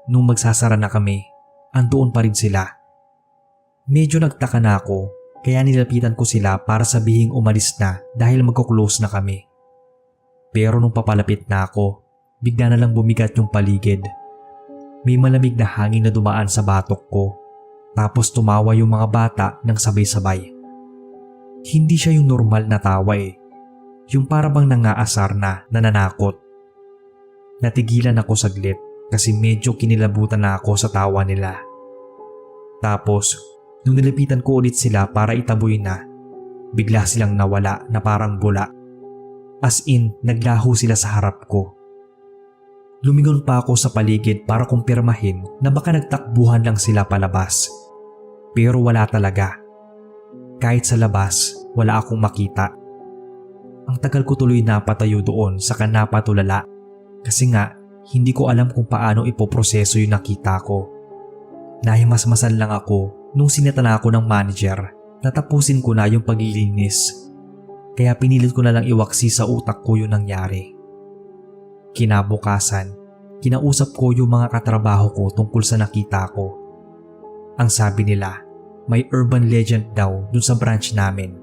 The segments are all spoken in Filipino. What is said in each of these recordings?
nung magsasara na kami, andoon pa rin sila. Medyo nagtaka na ako kaya nilapitan ko sila para sabihing umalis na dahil magko-close na kami. Pero nung papalapit na ako, bigla na lang bumigat yung paligid. May malamig na hangin na dumaan sa batok ko, tapos tumawa yung mga bata ng sabay-sabay. Hindi siya yung normal na tawa yung parabang nangaasar na nananakot. Natigilan ako saglit kasi medyo kinilabutan na ako sa tawa nila. Tapos, nung nilapitan ko ulit sila para itaboy na, bigla silang nawala na parang bula. As in, naglaho sila sa harap ko. Lumingon pa ako sa paligid para kumpirmahin na baka nagtakbuhan lang sila palabas. Pero wala talaga. Kahit sa labas, wala akong makita. Ang tagal ko tuloy napatayo doon sa kanapatulala kasi nga hindi ko alam kung paano ipoproseso yung nakita ko. Nahimasmasan lang ako nung sinatan ako ng manager na tapusin ko na yung paglilinis. Kaya pinilit ko na lang iwaksi sa utak ko yung nangyari. Kinabukasan, kinausap ko yung mga katrabaho ko tungkol sa nakita ko. Ang sabi nila, may urban legend daw dun sa branch namin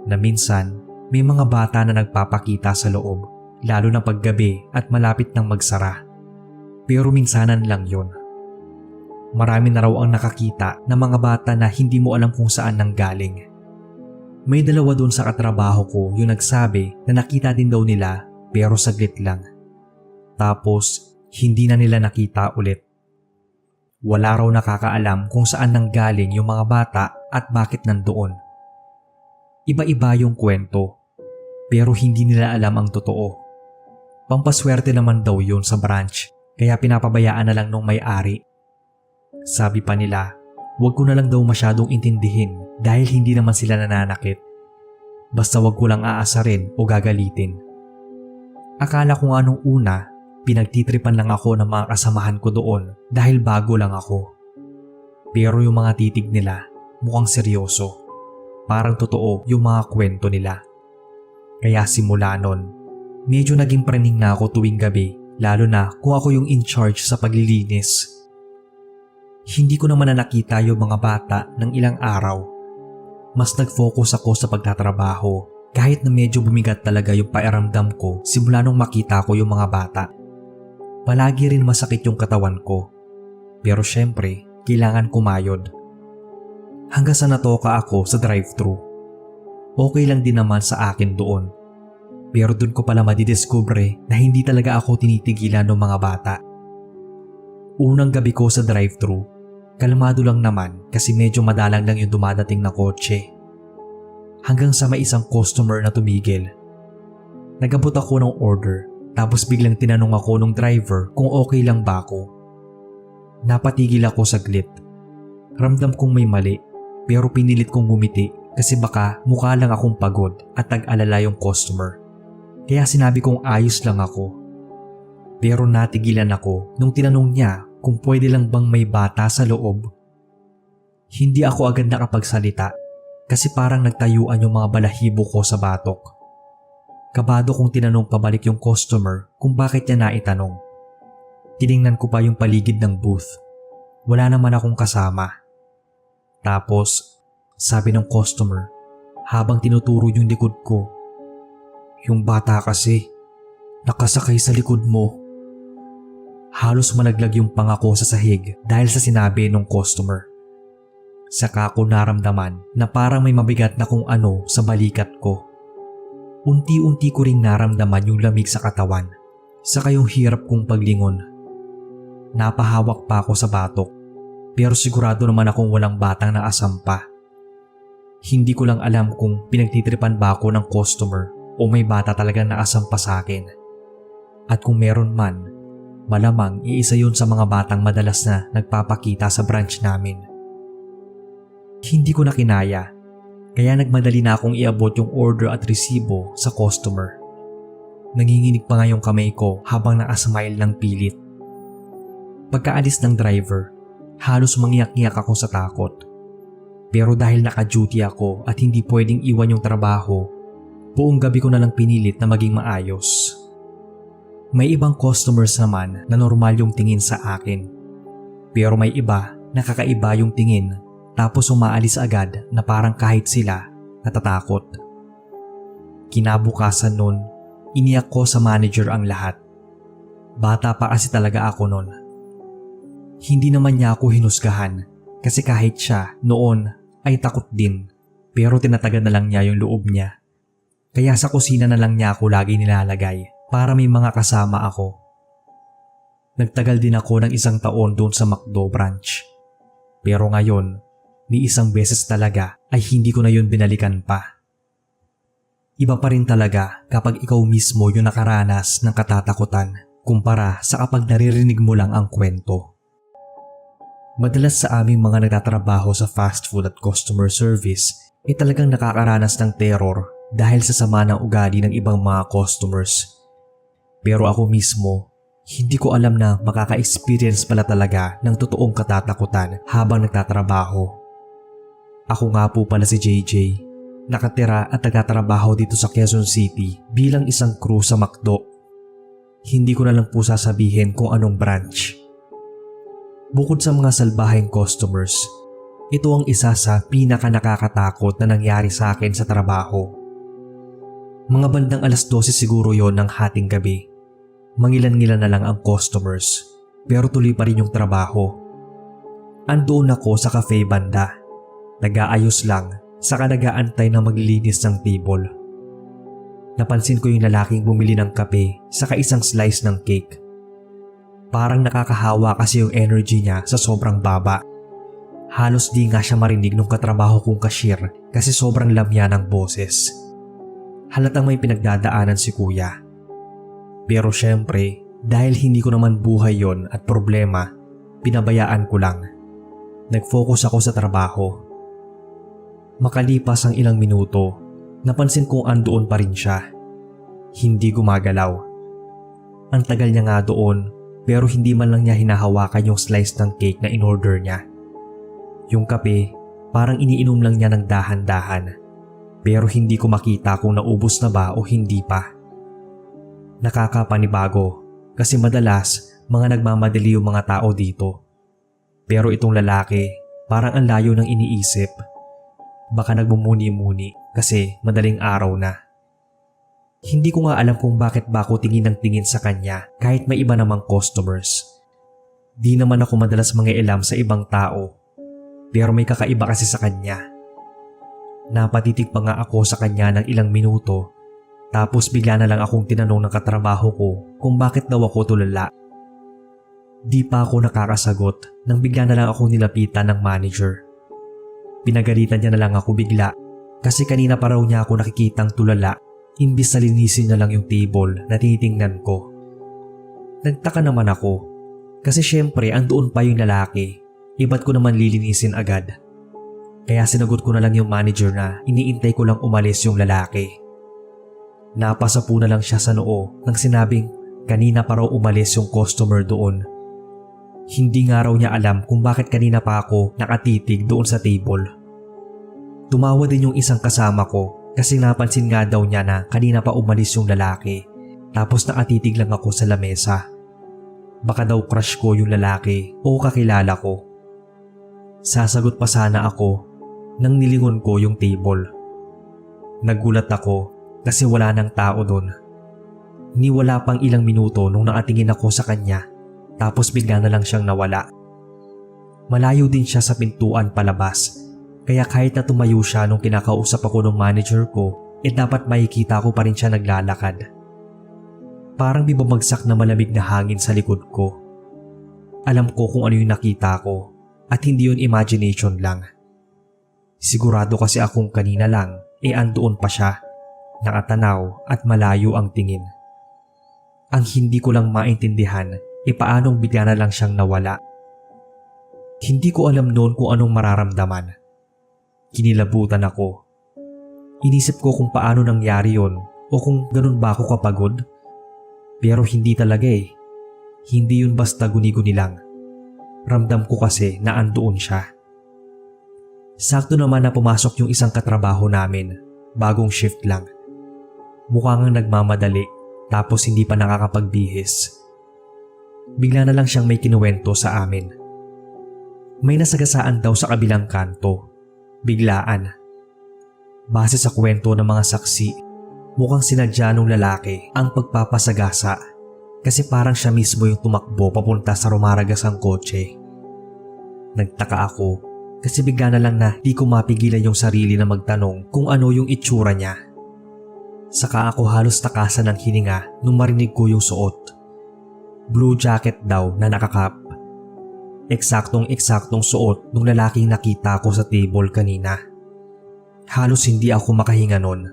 na minsan may mga bata na nagpapakita sa loob lalo na paggabi at malapit ng magsara. Pero minsanan lang yun. Marami na raw ang nakakita ng mga bata na hindi mo alam kung saan nanggaling. May dalawa doon sa katrabaho ko yung nagsabi na nakita din daw nila pero saglit lang. Tapos hindi na nila nakita ulit. Wala raw nakakaalam kung saan nanggaling yung mga bata at bakit nandoon. Iba-iba yung kwento pero hindi nila alam ang totoo. Pampaswerte naman daw yun sa branch kaya pinapabayaan na lang nung may-ari. Sabi pa nila, wag ko na lang daw masyadong intindihin dahil hindi naman sila nananakit. Basta wag ko lang aasarin o gagalitin. Akala ko nga nung una, pinagtitripan lang ako ng mga kasamahan ko doon dahil bago lang ako. Pero yung mga titig nila mukhang seryoso. Parang totoo yung mga kwento nila. Kaya simula nun, medyo naging praning na ako tuwing gabi lalo na kung ako yung in charge sa paglilinis. Hindi ko naman na nakita yung mga bata ng ilang araw. Mas nag-focus ako sa pagtatrabaho kahit na medyo bumigat talaga yung pakiramdam ko simula nung makita ko yung mga bata. Palagi rin masakit yung katawan ko. Pero syempre, kailangan kumayod. Hanggang sa natoka ako sa drive-thru. Okay lang din naman sa akin doon. Pero doon ko pala madidiscover na hindi talaga ako tinitigilan ng mga bata. Unang gabi ko sa drive-thru, kalmado lang naman kasi medyo madalang lang yung dumadating na kotse. Hanggang sa may isang customer na tumigil. Nagabot ako ng order tapos biglang tinanong ako ng driver kung okay lang ba ako. Napatigil ako saglit. Ramdam kong may mali pero pinilit kong ngumiti kasi baka mukha lang akong pagod at nag-alala yung customer. Kaya sinabi kong ayos lang ako. Pero natigilan ako nung tinanong niya kung pwede lang bang may bata sa loob. Hindi ako agad nakapagsalita kasi parang nagtayuan yung mga balahibo ko sa batok. Kabado kong tinanong pabalik yung customer kung bakit niya naitanong. Tiningnan ko pa yung paligid ng booth. Wala naman akong kasama. Tapos, sabi ng customer habang tinuturo yung likod ko, "Yung bata kasi, nakasakay sa likod mo." Halos malaglag yung pangako sa sahig dahil sa sinabi ng customer. Saka ko naramdaman na parang may mabigat na kung ano sa balikat ko. Unti-unti ko ring naramdaman yung lamig sa katawan, saka yung hirap kong paglingon. Napahawak pa ako sa batok, pero sigurado naman akong walang batang naasampa. Hindi ko lang alam kung pinagtitripan ba ako ng customer o may bata talagang naasampa sa akin. At kung meron man, malamang iisa yun sa mga batang madalas na nagpapakita sa branch namin. Hindi ko na kinaya, kaya nagmadali na akong iabot yung order at resibo sa customer. Nanginginig pa nga yung kamay ko habang nakasmile ng pilit. Pagkaalis ng driver, halos mangiyak-ngiyak ako sa takot. Pero dahil naka-duty ako at hindi pwedeng iwan yung trabaho, buong gabi ko na lang pinilit na maging maayos. May ibang customers naman na normal yung tingin sa akin Pero may iba na kakaiba yung tingin tapos umaalis agad na parang kahit sila natatakot. Kinabukasan nun, iniyak ko sa manager ang lahat. Bata pa kasi talaga ako nun. Hindi naman niya ako hinusgahan kasi kahit siya noon ay takot din, pero tinatagan na lang niya yung loob niya. Kaya sa kusina na lang niya ako lagi nilalagay para may mga kasama ako. Nagtagal din ako ng 1 taon doon sa McDo branch. Pero ngayon, ni isang beses talaga ay hindi ko na yun binalikan pa. Iba pa rin talaga kapag ikaw mismo yung nakaranas ng katatakutan kumpara sa kapag naririnig mo lang ang kwento. Madalas sa aming mga nagtatrabaho sa fast food at customer service ay talagang nakakaranas ng terror dahil sa sama ng ugali ng ibang mga customers. Pero ako mismo, hindi ko alam na makaka-experience pala talaga ng totoong katatakutan habang nagtatrabaho. Ako nga po pala si JJ, nakatira at nagtatrabaho dito sa Quezon City bilang isang crew sa McDo. Hindi ko na lang po sasabihin kung anong branch. Bukod sa mga salbaheng customers, ito ang isa sa pinaka-nakakatakot na nangyari sa akin sa trabaho. Mga bandang 12:00 siguro yon ng hating gabi. Mangilan-ngilan na lang ang customers pero tuloy pa rin yung trabaho. Andoon ako sa cafe banda. Nag-aayos lang saka nag-aantay na maglilinis ng table. Napansin ko yung lalaking bumili ng kape saka isang slice ng cake. Parang nakakahawa kasi yung energy niya sa sobrang baba. Halos di nga siya marinig nung katrabaho kong cashier kasi sobrang lamya ng boses. Halatang may pinagdadaanan si kuya. Pero syempre, dahil hindi ko naman buhay yon at problema, pinabayaan ko lang. Nag-focus ako sa trabaho. Makalipas ang ilang minuto, napansin kong andoon pa rin siya. Hindi gumagalaw. Ang tagal niya nga doon, pero hindi man lang niya hinahawakan yung slice ng cake na in-order niya. Yung kape, parang iniinom lang niya ng dahan-dahan. Pero hindi ko makita kung naubos na ba o hindi pa. Nakakapanibago kasi madalas mga nagmamadali yung mga tao dito. Pero itong lalaki, parang ang layo ng iniisip. Baka nagmumuni-muni kasi madaling araw na. Hindi ko nga alam kung bakit ba ako tingin ng tingin sa kanya kahit may iba namang customers. Di naman ako madalas mangialam sa ibang tao, pero may kakaiba kasi sa kanya. Napatitig pa nga ako sa kanya ng ilang minuto, tapos bigla na lang akong tinanong ng katrabaho ko kung bakit daw ako tulala. Di pa ako nakakasagot nang bigla na lang akong nilapitan ng manager. Pinagalitan niya na lang ako bigla kasi kanina pa raw niya ako nakikitang tulala. Imbis na linisin na lang yung table na tinitingnan ko. Nagtaka naman ako kasi syempre andoon pa yung lalaki. Iba't ko naman lilinisin agad. Kaya sinagot ko na lang yung manager na iniintay ko lang umalis yung lalaki. Napasa po na lang siya sa noo nang sinabing kanina pa raw umalis yung customer doon. Hindi nga raw niya alam kung bakit kanina pa ako nakatitig doon sa table. Tumawa din yung isang kasama ko. Kasi napansin nga daw niya na kanina pa umalis yung lalaki tapos nakatitig lang ako sa lamesa. Baka daw crush ko yung lalaki o kakilala ko. Sasagot pa sana ako nang nilingon ko yung table. Nagulat ako kasi wala nang tao doon. Niwala pang ilang minuto nung nakatingin ako sa kanya tapos bigla na lang siyang nawala. Malayo din siya sa pintuan palabas. Kaya kahit na tumayo siya nung kinakausap ako ng manager ko, dapat makikita ko pa rin siya naglalakad. Parang may bumagsak na malamig na hangin sa likod ko. Alam ko kung ano yung nakita ko at hindi yun imagination lang. Sigurado kasi akong kanina lang andoon pa siya, nakatanaw at malayo ang tingin. Ang hindi ko lang maintindihan paanong bigla na lang siyang nawala. Hindi ko alam noon kung anong mararamdaman. Kinilabutan ako. Inisip ko kung paano nangyari yon o kung ganun ba ako kapagod. Pero hindi talaga Hindi yun basta guni-guni lang. Ramdam ko kasi na andoon siya. Sakto naman na pumasok yung isang katrabaho namin. Bagong shift lang. Mukha ngang nagmamadali tapos hindi pa nakakapagbihis. Bigla na lang siyang may kinuwento sa amin. May nasagasaan daw sa kabilang kanto. Biglaan. Base sa kwento ng mga saksi, mukhang sinadya ng lalaki ang pagpapasagasa kasi parang siya mismo yung tumakbo papunta sa rumaragasang kotse. Nagtaka ako kasi bigla na lang na di ko mapigilan yung sarili na magtanong kung ano yung itsura niya. Saka ako halos takasan ng hininga nung marinig ko yung suot. Blue jacket daw na nakakap. Eksaktong suot nung lalaking nakita ko sa table kanina. Halos hindi ako makahinga nun.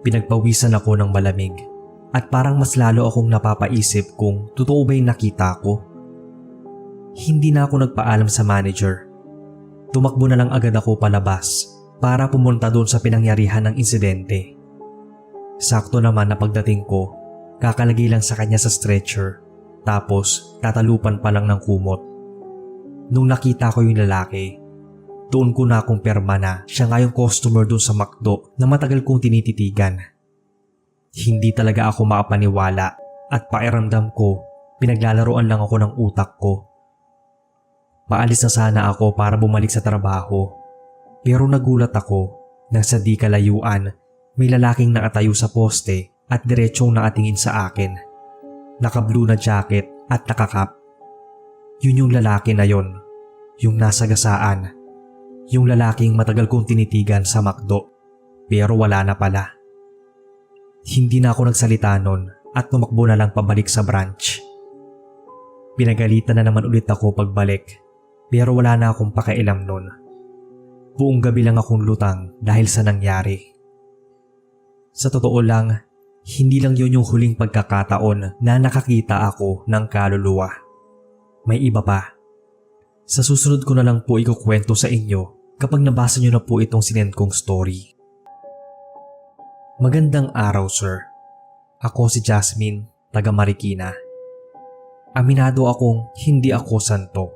Pinagpawisan ako ng malamig at parang mas lalo akong napapaisip kung totoo ba yung nakita ko. Hindi na ako nagpaalam sa manager. Tumakbo na lang agad ako palabas para pumunta doon sa pinangyarihan ng insidente. Sakto naman na pagdating ko, kakalagay lang sa kanya sa stretcher tapos tatalupan pa lang ng kumot. Nung nakita ko yung lalaki, doon ko na kumpirma na siya nga yung customer doon sa McDo na matagal kong tinititigan. Hindi talaga ako makapaniwala at pakiramdam ko pinaglalaroan lang ako ng utak ko. Paalis na sana ako para bumalik sa trabaho pero nagulat ako nang sa di kalayuan may lalaking nakatayo sa poste at diretsong nakatingin sa akin. Naka-blue na jacket at nakakap. Yun yung lalaki na yon, yung nasa gasaan. Yung lalaking matagal kong tinitigan sa McDo pero wala na pala. Hindi na ako nagsalita nun at tumakbo na lang pabalik sa branch. Pinagalitan na naman ulit ako pagbalik pero wala na akong pakialam nun. Buong gabi lang akong lutang dahil sa nangyari. Sa totoo lang, hindi lang yun yung huling pagkakataon na nakakita ako ng kaluluwa. May iba pa. Sa susunod ko na lang po ikukwento sa inyo kapag nabasa nyo na po itong sinend kong story. Magandang araw, sir. Ako si Jasmine, taga Marikina. Aminado akong hindi ako santo.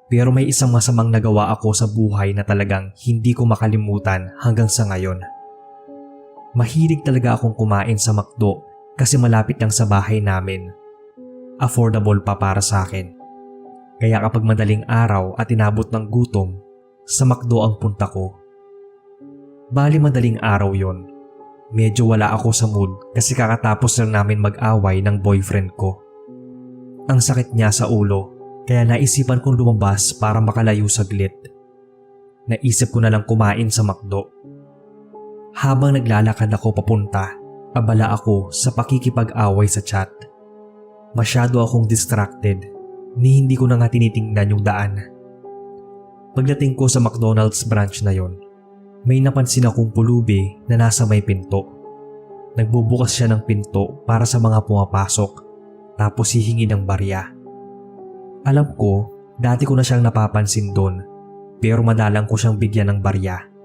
Pero may isang masamang nagawa ako sa buhay na talagang hindi ko makalimutan hanggang sa ngayon. Mahilig talaga akong kumain sa McDo kasi malapit lang sa bahay namin. Affordable pa para sa akin. Kaya kapag madaling araw at inabot ng gutom, sa McDo ang punta ko. Bali madaling araw yon. Medyo wala ako sa mood kasi kakatapos lang namin mag-away ng boyfriend ko. Ang sakit niya sa ulo kaya naisipan kong lumabas para makalayo saglit. Naisip ko na lang kumain sa McDo. Habang naglalakad ako papunta, abala ako sa pakikipag-away sa chat. Masyado akong distracted ni hindi ko na nga tinitingnan yung daan. Pagdating ko sa McDonald's branch na yon, may napansin akong pulubi na nasa may pinto. Nagbubukas siya ng pinto para sa mga pumapasok tapos hihingi ng barya. Alam ko, dati ko na siyang napapansin doon pero madalang ko siyang bigyan ng barya.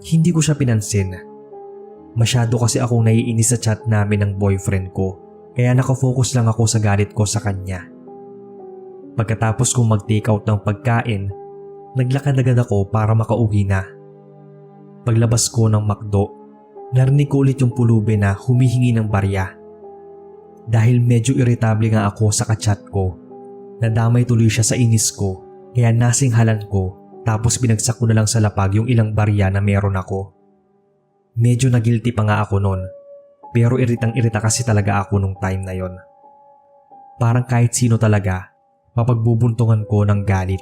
Hindi ko siya pinansin. Masyado kasi akong naiinis sa chat namin ng boyfriend ko kaya nakafocus lang ako sa galit ko sa kanya. Pagkatapos kong mag-take out ng pagkain, naglakad agad ako para makauwi na. Paglabas ko ng McDo, narinig ko ulit yung pulubi na humihingi ng barya. Dahil medyo irritable nga ako sa kachat ko, nadamay tuloy siya sa inis ko kaya nasinghalan ko. Tapos binagsak ko na lang sa lapag yung ilang barya na meron ako. Medyo nagilty pa nga ako nun. Pero iritang-irita kasi talaga ako nung time na yon. Parang kahit sino talaga, mapagbubuntungan ko ng galit.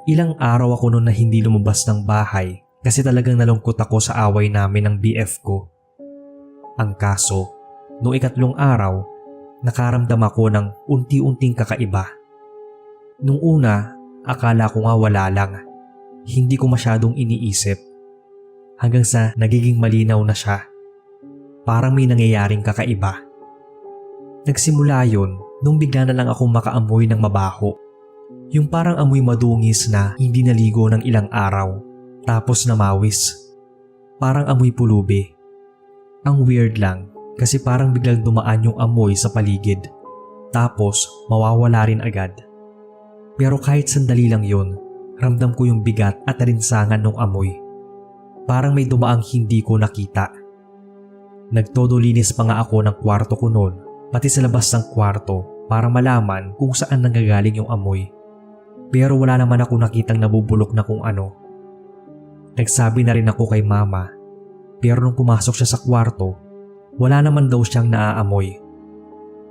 Ilang araw ako nun na hindi lumabas ng bahay kasi talagang nalungkot ako sa away namin ng BF ko. Ang kaso, noong ikatlong araw, nakaramdam ako ng unti-unting kakaiba. Nung una, akala ko nga wala lang. Hindi ko masyadong iniisip. Hanggang sa nagiging malinaw na siya. Parang may nangyayaring kakaiba. Nagsimula yon nung bigla na lang akong makaamoy ng mabaho. Yung parang amoy madungis na hindi naligo ng ilang araw. Tapos namawis. Parang amoy pulubi. Ang weird lang kasi parang biglang dumaan yung amoy sa paligid. Tapos mawawala rin agad. Pero kahit sandali lang yun, ramdam ko yung bigat at alinsangan ng amoy. Parang may dumaang hindi ko nakita. Nagtodo linis pa nga ako ng kwarto ko noon, pati sa labas ng kwarto para malaman kung saan nanggagaling yung amoy. pero wala naman ako nakitang nabubulok na kung ano. Nagsabi na rin ako kay mama, pero nung pumasok siya sa kwarto, wala naman daw siyang naaamoy.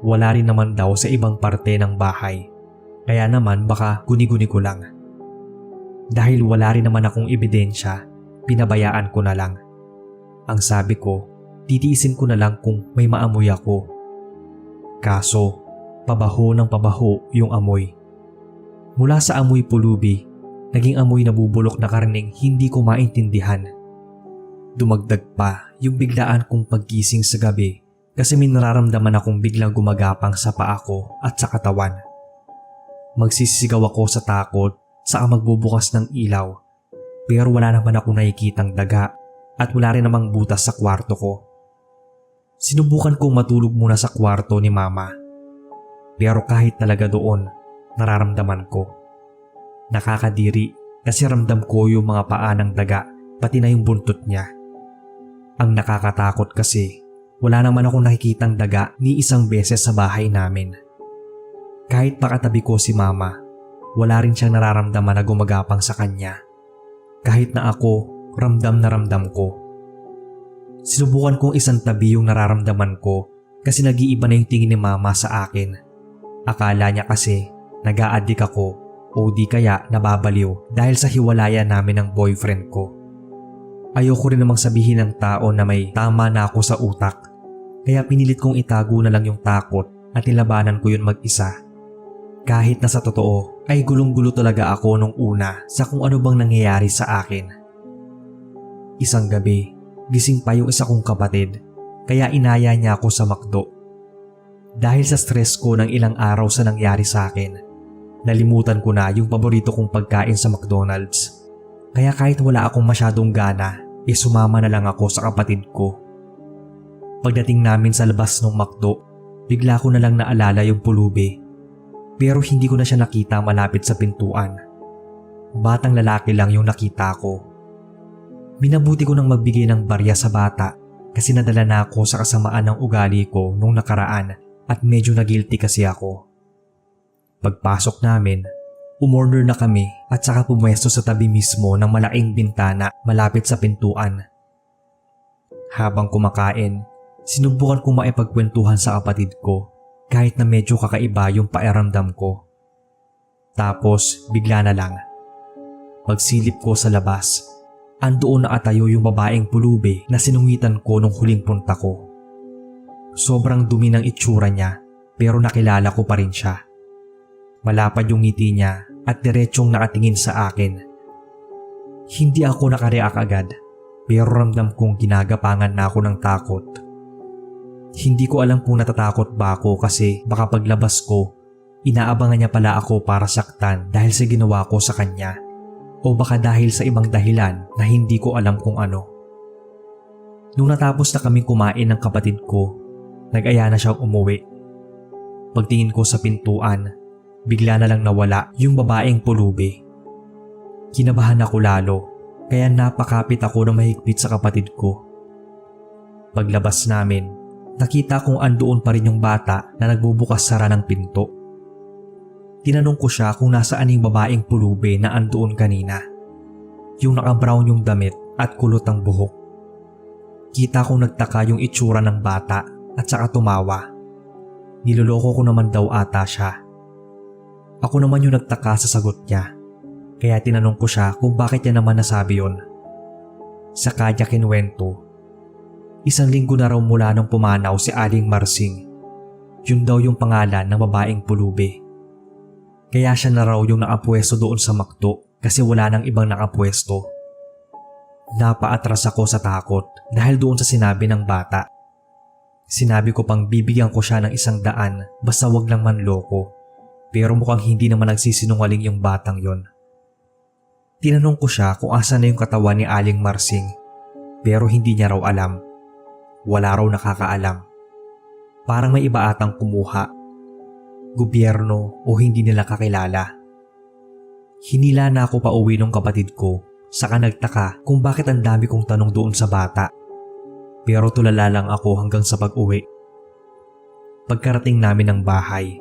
Wala rin naman daw sa ibang parte ng bahay, kaya naman baka guni-guni ko lang. Dahil wala rin naman akong ebidensya, pinabayaan ko na lang. Ang sabi ko, titiisin ko na lang kung may maamoy ako. Kaso, pabaho ng pabaho yung amoy. Mula sa amoy pulubi, naging amoy na bubulok na karning hindi ko maintindihan. Dumagdag pa yung biglaan kong paggising sa gabi kasi may nararamdaman akong biglang gumagapang sa paa ko at sa katawan. Magsisisigaw ako sa takot saka magbubukas ng ilaw, pero wala naman akong nakikitang daga at wala rin namang butas sa kwarto ko. Sinubukan kong matulog muna sa kwarto ni mama, pero kahit talaga doon, nararamdaman ko. Nakakadiri kasi ramdam ko yung mga paa ng daga pati na yung buntot niya. Ang nakakatakot kasi wala naman akong nakikitang daga ni isang beses sa bahay namin. Kahit pakatabi ko si mama, wala rin siyang nararamdaman na gumagapang sa kanya. Kahit na ako, ramdam na ramdam ko. Sinubukan kong isang tabi yung nararamdaman ko kasi nag-iiba na yung tingin ni mama sa akin. Akala niya kasi nag-a-addict ako o di kaya nababaliw dahil sa hiwalayan namin ng boyfriend ko. Ayoko rin namang sabihin ng tao na may tama na ako sa utak, kaya pinilit kong itago na lang yung takot at nilabanan ko yun mag-isa. Kahit na sa totoo ay gulong-gulo talaga ako nung una sa kung ano bang nangyayari sa akin. Isang gabi, gising pa yung isa kong kapatid kaya inaya niya ako sa McDo. Dahil sa stress ko ng ilang araw sa nangyari sa akin, nalimutan ko na yung paborito kong pagkain sa McDonald's. Kaya kahit wala akong masyadong gana, sumama na lang ako sa kapatid ko. Pagdating namin sa labas ng McDo, bigla ko na lang naalala yung pulubi. Pero hindi ko na siya nakita malapit sa pintuan. Batang lalaki lang yung nakita ko. Minabuti ko nang magbigay ng barya sa bata kasi nadala na ako sa kasamaan ng ugali ko nung nakaraan at medyo na-guilty kasi ako. Pagpasok namin, umorder na kami at saka pumwesto sa tabi mismo ng malaking bintana malapit sa pintuan. Habang kumakain, sinubukan kong maipagkwentuhan sa kapatid ko kahit na medyo kakaiba yung pakiramdam ko. Tapos bigla na lang, pagsilip ko sa labas, andoon nakatayo yung babaeng pulubi na sinungitan ko nung huling punta ko. Sobrang dumi ng itsura niya pero nakilala ko pa rin siya. Malapad yung ngiti niya at diretsyong nakatingin sa akin. Hindi ako nakareact agad pero ramdam kong ginagapangan na ako ng takot. Hindi ko alam kung natatakot ba ako kasi baka paglabas ko, inaabangan niya pala ako para saktan dahil sa ginawa ko sa kanya o baka dahil sa ibang dahilan na hindi ko alam kung ano. Nung natapos na kaming kumain ng kapatid ko, nag-aya na siyang umuwi. Pagtingin ko sa pintuan, bigla na lang nawala yung babaeng pulubi. Kinabahan ako lalo, kaya napakapit ako na mahigpit sa kapatid ko. Paglabas namin, nakita kong andoon pa rin yung bata na nagbubukas sara ng pinto. Tinanong ko siya kung nasaan yung babaeng pulubi na andoon kanina. Yung naka-brown yung damit at kulot ang buhok. Kita kong nagtaka yung itsura ng bata at saka tumawa. Niloloko ko naman daw ata siya. Ako naman yung nagtaka sa sagot niya, kaya tinanong ko siya kung bakit niya naman nasabi yon. Sa kanya kinwento, 1 linggo na raw mula nung pumanaw si Aling Marsing. Yun daw yung pangalan ng babaeng pulubi. Kaya siya na raw yung nakapwesto doon sa McDo kasi wala nang ibang nakapwesto. Napaatras ako sa takot dahil doon sa sinabi ng bata. Sinabi ko pang bibigyan ko siya ng 100 basta wag lang manloko. Pero mukhang hindi naman nagsisinungaling yung batang yon. Tinanong ko siya kung asan na yung katawan ni Aling Marsing, pero hindi niya raw alam. Wala raw nakakaalam. Parang may iba atang kumuha. Gobyerno o hindi nila kakilala. Hinila na ako pa uwi ng kapatid ko, saka nagtaka kung bakit ang dami kong tanong doon sa bata. Pero tulala lang ako hanggang sa pag-uwi. Pagkarating namin ng bahay,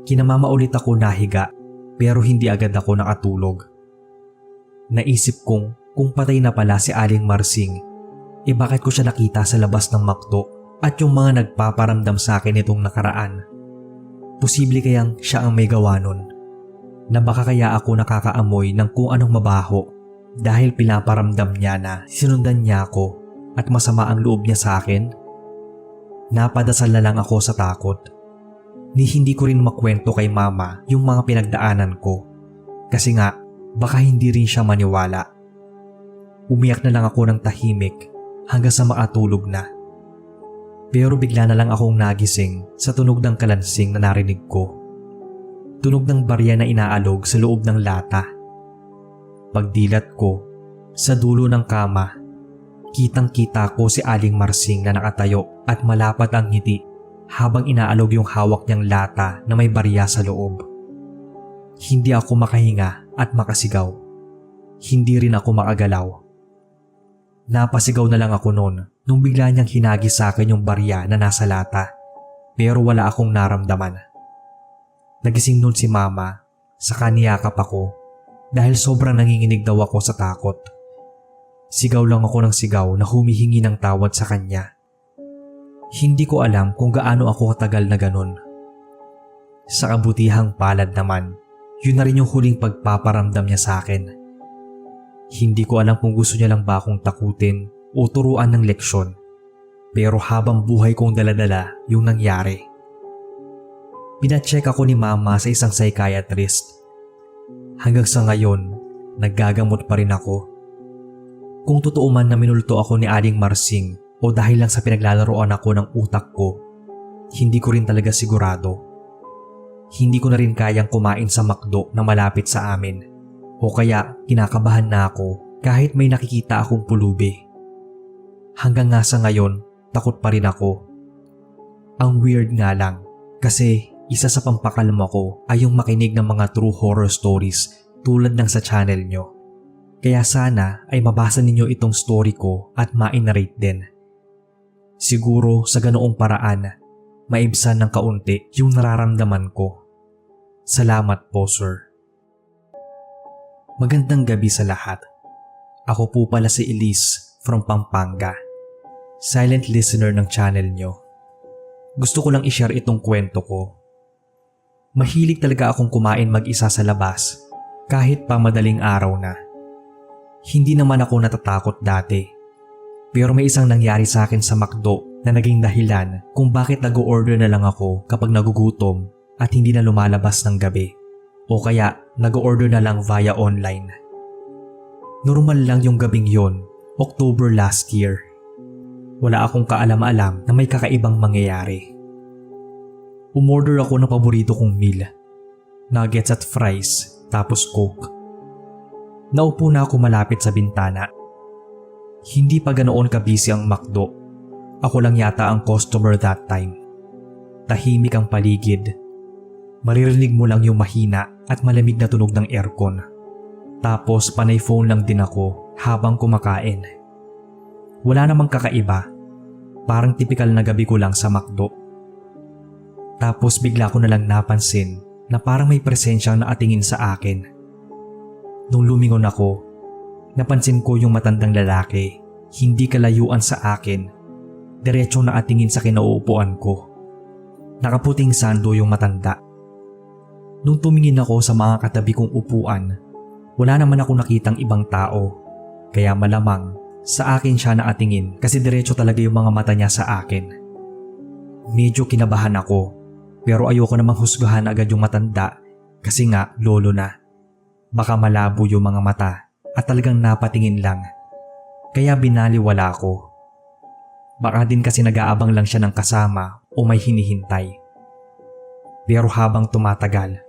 kinamama ulit ako nahiga pero hindi agad ako nakatulog. Naisip kong kung patay na pala si Aling Marsing, bakit ko siya nakita sa labas ng McDo at yung mga nagpaparamdam sa akin itong nakaraan? Posible kayang siya ang may gawa nun, na baka kaya ako nakakaamoy ng kung anong mabaho dahil pinaparamdam niya na sinundan niya ako at masama ang loob niya sa akin? Napadasal na lang ako sa takot. Hindi ko rin makwento kay mama yung mga pinagdaanan ko kasi nga baka hindi rin siya maniwala. Umiyak na lang ako ng tahimik hanggang sa makatulog na. Pero bigla na lang akong nagising sa tunog ng kalansing na narinig ko. Tunog ng barya na inaalog sa loob ng lata. Pagdilat ko, sa dulo ng kama, kitang-kita ko si Aling Marsing na nakatayo at malapat ang ngiti habang inaalog yung hawak niyang lata na may barya sa loob. Hindi ako makahinga at makasigaw. Hindi rin ako makagalaw. Napasigaw na lang ako noon nung bigla niyang hinagis sa akin yung barya na nasa lata, pero wala akong naramdaman. Nagising noon si mama, saka niyakap ako dahil sobrang nanginginig daw ako sa takot. Sigaw lang ako ng sigaw na humihingi ng tawad sa kanya. Hindi ko alam kung gaano ako katagal na ganun. Sa kabutihang palad naman, yun na rin yung huling pagpaparamdam niya sa akin. Hindi ko alam kung gusto niya lang ba akong takutin o turuan ng leksyon, pero habang buhay kong daladala yung nangyari. Pinacheck ako ni mama sa isang psychiatrist. Hanggang sa ngayon, naggagamot pa rin ako. Kung totoo man na minulto ako ni Aling Marsing o dahil lang sa pinaglalaroan ako ng utak ko, hindi ko rin talaga sigurado. Hindi ko na rin kayang kumain sa McDo na malapit sa amin. O kaya kinakabahan na ako kahit may nakikita akong pulubi. Hanggang nga sa ngayon, takot pa rin ako. Ang weird nga lang kasi isa sa pampakalma ko ay yung makinig ng mga true horror stories tulad ng sa channel nyo. Kaya sana ay mabasa ninyo itong story ko at ma-narrate din. Siguro sa ganoong paraan, maibsan ng kaunti yung nararamdaman ko. Salamat po, sir. Magandang gabi sa lahat. Ako po pala si Elise from Pampanga. Silent listener ng channel nyo. Gusto ko lang i-share itong kwento ko. Mahilig talaga akong kumain mag-isa sa labas kahit pa madaling araw na. Hindi naman ako natatakot dati. Pero may isang nangyari sa akin sa McDo na naging dahilan kung bakit nag-o-order na lang ako kapag nagugutom at hindi na lumalabas ng gabi. O kaya nag-order na lang via online. Normal lang yung gabing yon, October last year. Wala akong kaalam-alam na may kakaibang mangyayari. Umorder ako ng paborito kong meal. Nuggets at fries, tapos Coke. Naupo na ako malapit sa bintana. Hindi pa ganoon kabisi ang McDo. Ako lang yata ang customer that time. Tahimik ang paligid. Maririnig mo lang yung mahina at malamig na tunog ng aircon. Tapos panay phone lang din ako habang kumakain. Wala namang kakaiba. Parang tipikal na gabi ko lang sa McDo. Tapos bigla ko na lang napansin na parang may presensyang nakatingin sa akin. Nung lumingon ako, napansin ko yung matandang lalaki, hindi kalayuan sa akin, diretsong nakatingin sa kinauupuan ko. Nakaputing sando yung matanda. Nung tumingin ako sa mga katabi kong upuan, wala naman ako nakitang ibang tao, kaya malamang sa akin siya nakatingin kasi diretso talaga yung mga mata niya sa akin. Medyo kinabahan ako, pero ayoko namang husgahan agad yung matanda kasi nga lolo na. Baka malabo yung mga mata at talagang napatingin lang, kaya binaliwala ko. Baka din kasi nag-aabang lang siya ng kasama o may hinihintay. Pero habang tumatagal,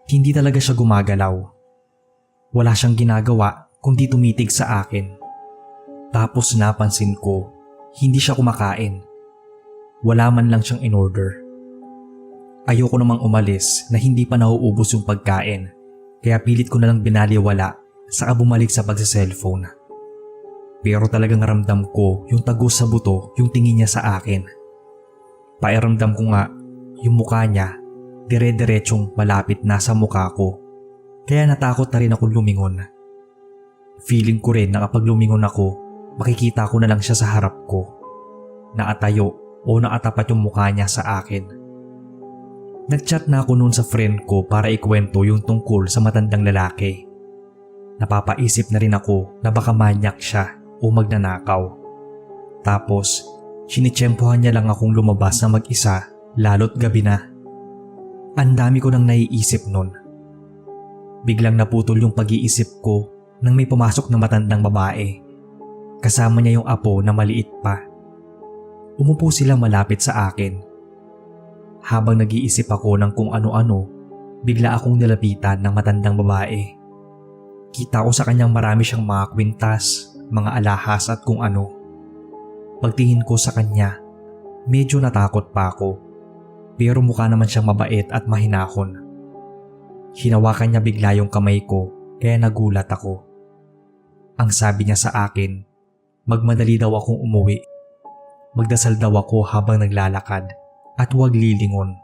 hindi talaga siya gumagalaw. Wala siyang ginagawa kundi tumitig sa akin. Tapos napansin ko, hindi siya kumakain. Wala man lang siyang in-order. Ayoko namang umalis na hindi pa nauubos yung pagkain, kaya pilit ko na lang binaliwala saka bumalik sa pagsa-cellphone. Pero talagang ramdam ko yung tagos sa buto yung tingin niya sa akin. Pairamdam ko nga yung mukha niya dire-diretsong malapit na sa mukha ko. Kaya natakot na rin akong lumingon. Feeling ko rin na kapag lumingon ako, makikita ko na lang siya sa harap ko. Nakatayo o nakatapat yung mukha niya sa akin. Nag-chat na ako noon sa friend ko para ikwento yung tungkol sa matandang lalaki. Napapaisip na rin ako na baka manyak siya o magnanakaw. Tapos, sinitsyempohan niya lang akong lumabas na mag-isa lalo't gabi na. Ang dami ko nang naiisip nun. Biglang naputol yung pag-iisip ko nang may pumasok na matandang babae. Kasama niya yung apo na maliit pa. Umupo sila malapit sa akin. Habang nag-iisip ako ng kung ano-ano, bigla akong nilapitan ng matandang babae. Kita ko sa kanyang marami siyang mga kwintas, mga alahas at kung ano. Pagtingin ko sa kanya, medyo natakot pa ako. Pero mukha naman siyang mabait at mahinahon. Hinawakan niya bigla yung kamay ko kaya nagulat ako. Ang sabi niya sa akin, magmadali daw akong umuwi. Magdasal daw ako habang naglalakad at huwag lilingon.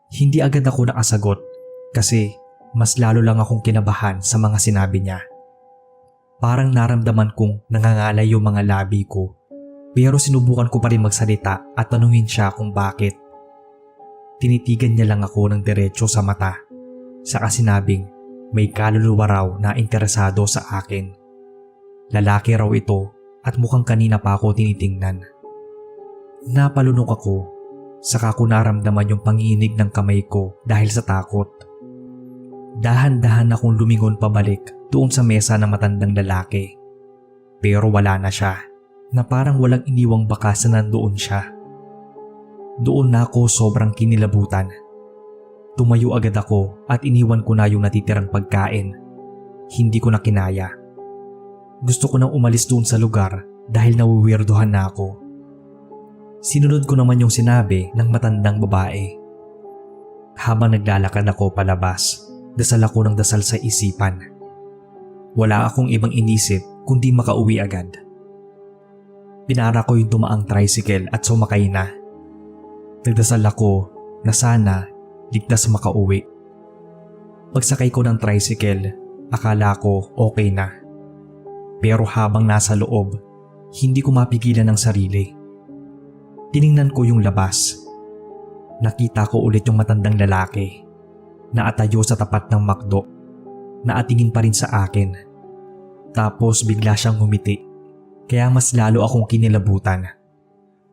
Hindi agad ako nakasagot kasi mas lalo lang akong kinabahan sa mga sinabi niya. Parang naramdaman kong nangangalay yung mga labi ko pero sinubukan ko pa rin magsalita at tanungin siya kung bakit. Tinitigan niya lang ako ng diretso sa mata. Saka sinabing may kaluluwa raw na interesado sa akin. Lalaki raw ito at mukhang kanina pa ako tinitingnan. Napalunok ako, saka ko naramdaman yung panginig ng kamay ko dahil sa takot. Dahan-dahan akong lumingon pabalik doon sa mesa ng matandang lalaki. Pero wala na siya, na parang walang iniwang bakas na nandoon siya. Doon na ako sobrang kinilabutan. Tumayo agad ako at iniwan ko na yung natitirang pagkain. Hindi ko na kinaya. Gusto ko nang umalis doon sa lugar dahil nawiwirdohan na ako. Sinunod ko naman yung sinabi ng matandang babae. Habang naglalakad ako palabas, dasal ako ng dasal sa isipan. Wala akong ibang inisip kundi makauwi agad. Pinara ko yung dumaang tricycle at sumakay na. Nagdasal ako na sana ligtas makauwi. Pagsakay ko ng tricycle, akala ko okay na. Pero habang nasa loob, hindi ko mapigilan ang sarili. Tiningnan ko yung labas. Nakita ko ulit yung matandang lalaki. Naatayo sa tapat ng McDo. Naatingin pa rin sa akin. Tapos bigla siyang ngumiti. Kaya mas lalo akong kinilabutan.